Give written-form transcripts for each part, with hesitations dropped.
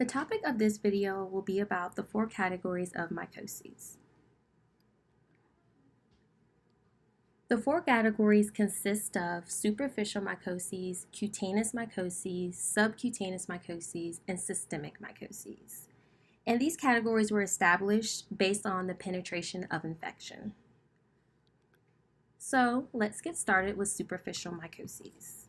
The topic of this video will be about the 4 categories of mycoses. The 4 categories consist of superficial mycoses, cutaneous mycoses, subcutaneous mycoses, and systemic mycoses. And these categories were established based on the penetration of infection. So let's get started with superficial mycoses.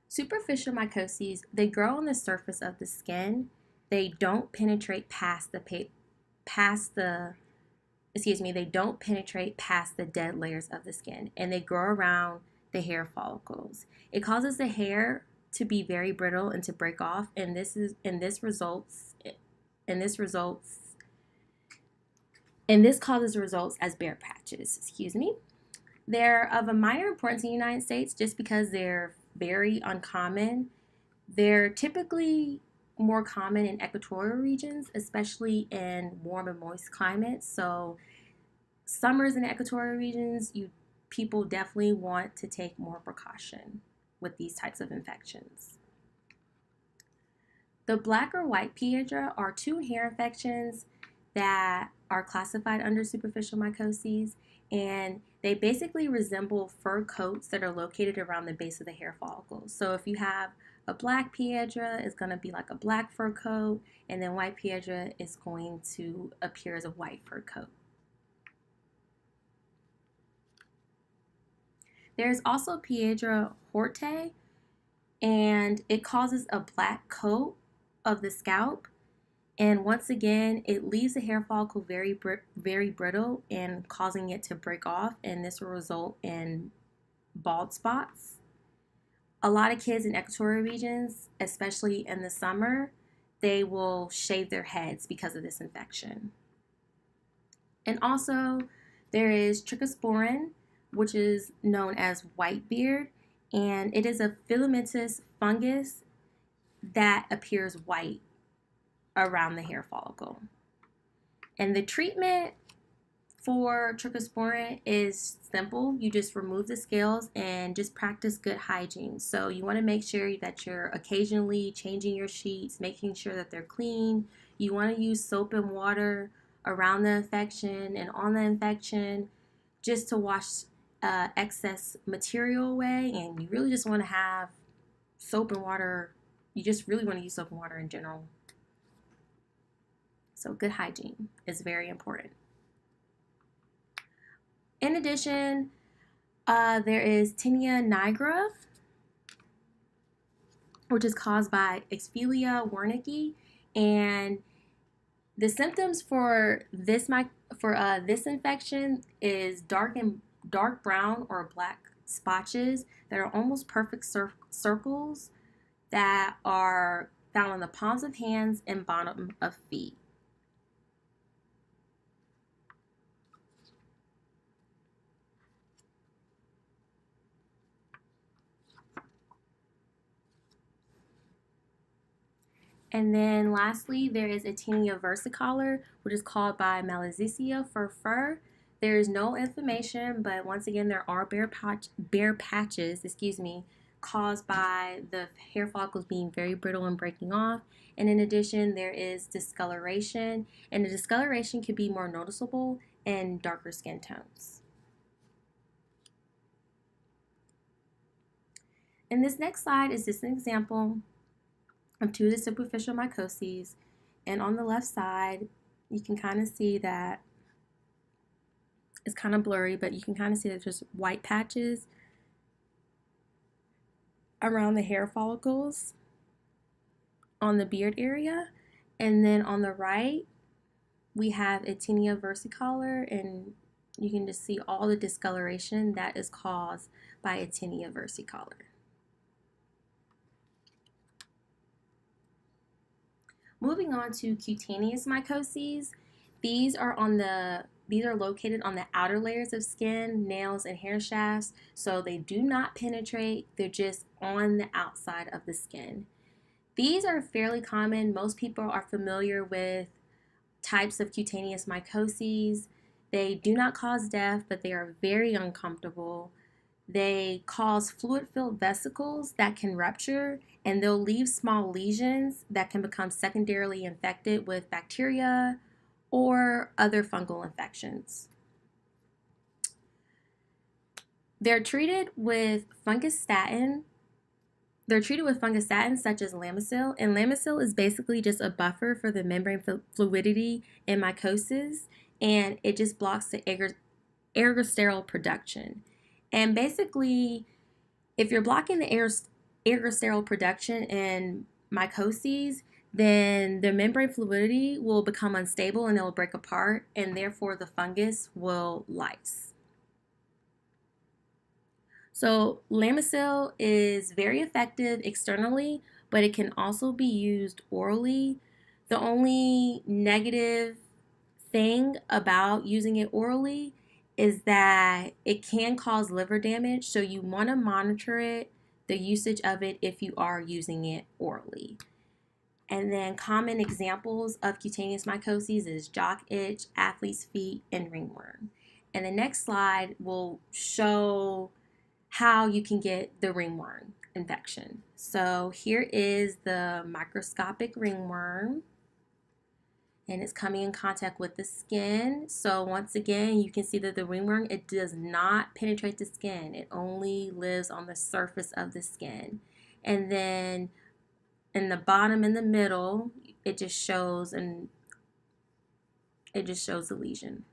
Superficial mycoses, they grow on the surface of the skin. They don't penetrate past the dead layers of the skin, and they grow around the hair follicles. It causes the hair to be very brittle and to break off, and this causes results as bare patches. They're of a minor importance in the United States just because they're very uncommon. They're typically more common in equatorial regions, especially in warm and moist climates. So summers in the equatorial regions, people definitely want to take more precaution with these types of infections. The black or white piedra are 2 hair infections that are classified under superficial mycoses, and they basically resemble fur coats that are located around the base of the hair follicles. So if you have a black piedra, it's going to be like a black fur coat, and then white piedra is going to appear as a white fur coat. There's also piedra hortae, and it causes a black coat of the scalp. And once again, it leaves the hair follicle very brittle and causing it to break off, and this will result in bald spots. A lot of kids in equatorial regions, especially in the summer, they will shave their heads because of this infection. And also, there is trichosporin, which is known as whitebeard, and it is a filamentous fungus that appears white around the hair follicle. And the treatment for trichosporin is simple. You just remove the scales and just practice good hygiene. So you want to make sure that you're occasionally changing your sheets, making sure that they're clean. You want to use soap and water around the infection and on the infection just to wash excess material away. And you really just want to have soap and water. You just really want to use soap and water in general. So good hygiene is very important. In addition, there is tinea nigra, which is caused by Xylella wernickeyi, and the symptoms for this infection is dark brown or black spotches that are almost perfect circles that are found on the palms of hands and bottom of feet. And then lastly, there is a tinea versicolor, which is called by Mycoses for fur. There is no inflammation, but once again, there are bare patches, caused by the hair follicles being very brittle and breaking off. And in addition, there is discoloration, and the discoloration can be more noticeable in darker skin tones. And this next slide is just an example of 2 of the superficial mycoses, and on the left side you can kind of see that it's kind of blurry, but you can kind of see that there's white patches around the hair follicles on the beard area, and then on the right we have a tinea versicolor, and you can just see all the discoloration that is caused by a tinea versicolor. Moving on to cutaneous mycoses, these are located on the outer layers of skin, nails, and hair shafts, so they do not penetrate, they're just on the outside of the skin. These are fairly common. Most people are familiar with types of cutaneous mycoses. They do not cause death, but they are very uncomfortable. They cause fluid-filled vesicles that can rupture, and they'll leave small lesions that can become secondarily infected with bacteria or other fungal infections. They're treated with fungistatin. They're treated with fungistatins such as Lamisil, and Lamisil is basically just a buffer for the membrane fluidity in mycoses, and it just blocks the ergosterol production. And basically, if you're blocking the ergosterol production in mycoses, then the membrane fluidity will become unstable and it will break apart, and therefore the fungus will lyse. So Lamisil is very effective externally, but it can also be used orally. The only negative thing about using it orally is that it can cause liver damage, so you want to monitor it, the usage of it, if you are using it orally. And then common examples of cutaneous mycoses is jock itch, athlete's feet, and ringworm. And the next slide will show how you can get the ringworm infection. So here is the microscopic ringworm, and it's coming in contact with the skin. So once again, you can see that the ringworm, it does not penetrate the skin. It only lives on the surface of the skin. And then in the bottom and the middle, it just shows the lesion.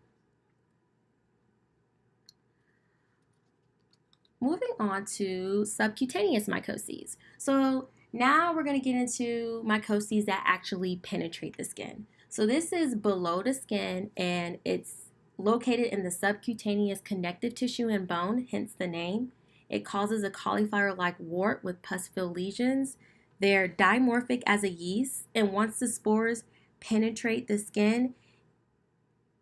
Moving on to subcutaneous mycoses. So now we're going to get into mycoses that actually penetrate the skin. So this is below the skin, and it's located in the subcutaneous connective tissue and bone, hence the name. It causes a cauliflower-like wart with pus-filled lesions. They're dimorphic as a yeast, and once the spores penetrate the skin,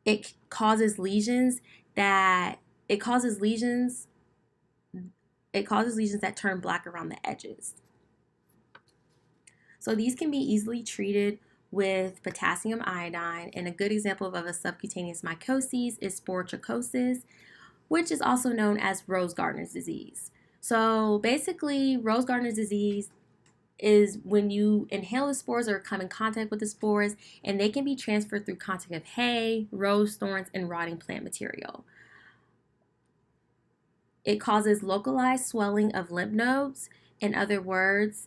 it causes lesions that turn black around the edges. So these can be easily treated with potassium iodine, and a good example of a subcutaneous mycoses is sporotrichosis, which is also known as Rose Gardner's disease. So basically, Rose Gardner's disease is when you inhale the spores or come in contact with the spores, and they can be transferred through contact of hay, rose thorns, and rotting plant material. It causes localized swelling of lymph nodes. In other words,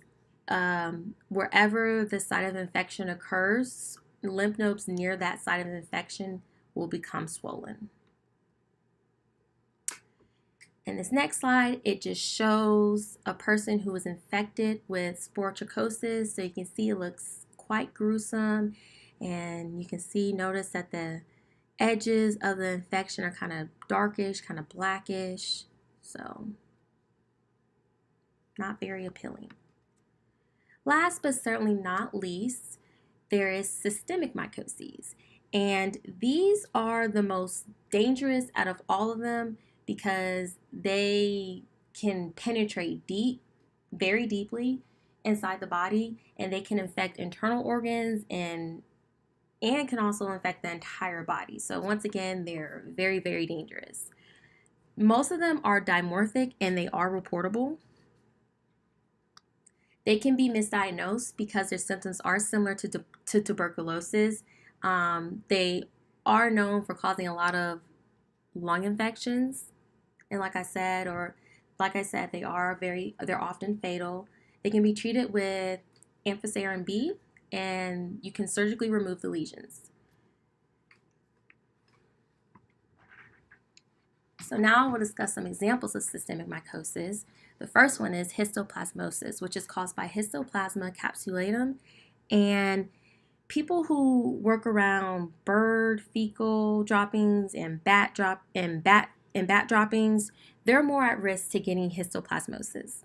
wherever the site of infection occurs, lymph nodes near that site of infection will become swollen. In this next slide, it just shows a person who was infected with sporotrichosis. So you can see it looks quite gruesome, and you can notice that the edges of the infection are kind of darkish, kind of blackish. So not very appealing. Last but certainly not least, there is systemic mycoses. And these are the most dangerous out of all of them because they can penetrate deep, very deeply inside the body, and they can infect internal organs and can also infect the entire body. So once again, they're very, very dangerous. Most of them are dimorphic and they are reportable. They can be misdiagnosed because their symptoms are similar to tuberculosis. They are known for causing a lot of lung infections, and like I said, they're often fatal. They can be treated with amphotericin B, and you can surgically remove the lesions. So now we'll discuss some examples of systemic mycosis. The first one is histoplasmosis, which is caused by Histoplasma capsulatum, and people who work around bird fecal droppings and bat droppings, they're more at risk to getting histoplasmosis.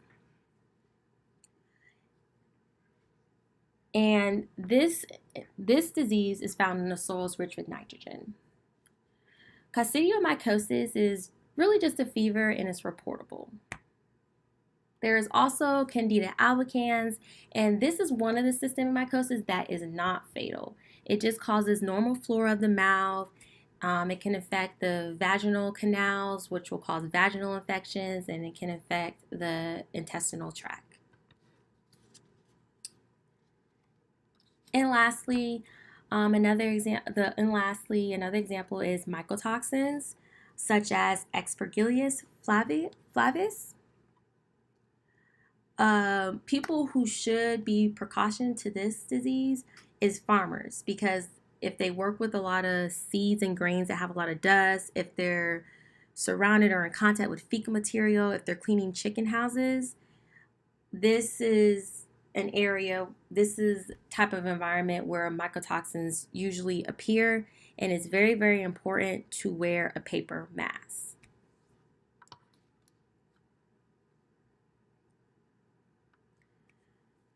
And this disease is found in the soils rich with nitrogen. Coccidioidomycosis is really just a fever and it's reportable. There is also Candida albicans, and this is one of the systemic mycoses that is not fatal. It just causes normal flora of the mouth. It can affect the vaginal canals, which will cause vaginal infections, and it can affect the intestinal tract. And lastly, another example is mycotoxins, such as Aspergillus flavis. People who should be precaution to this disease is farmers, because if they work with a lot of seeds and grains that have a lot of dust, if they're surrounded or in contact with fecal material, if they're cleaning chicken houses, this is this is type of environment where mycotoxins usually appear, and it's very, very important to wear a paper mask.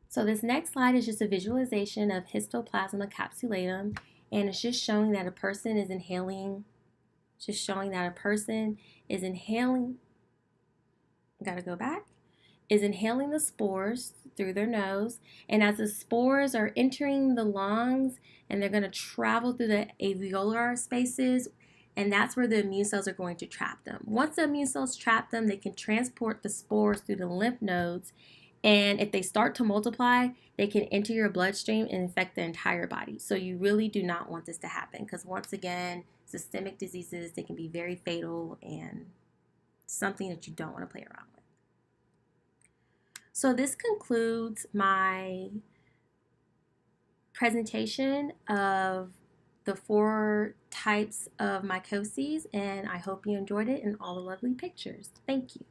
So this next slide is just a visualization of histoplasma capsulatum, and it's just showing that a person is inhaling, gotta go back, is inhaling the spores through their nose. And as the spores are entering the lungs, and they're going to travel through the alveolar spaces, and that's where the immune cells are going to trap them. Once the immune cells trap them, they can transport the spores through the lymph nodes. And if they start to multiply, they can enter your bloodstream and infect the entire body. So you really do not want this to happen, because once again, systemic diseases, they can be very fatal and something that you don't want to play around with. So this concludes my presentation of the 4 types of mycoses, and I hope you enjoyed it and all the lovely pictures. Thank you.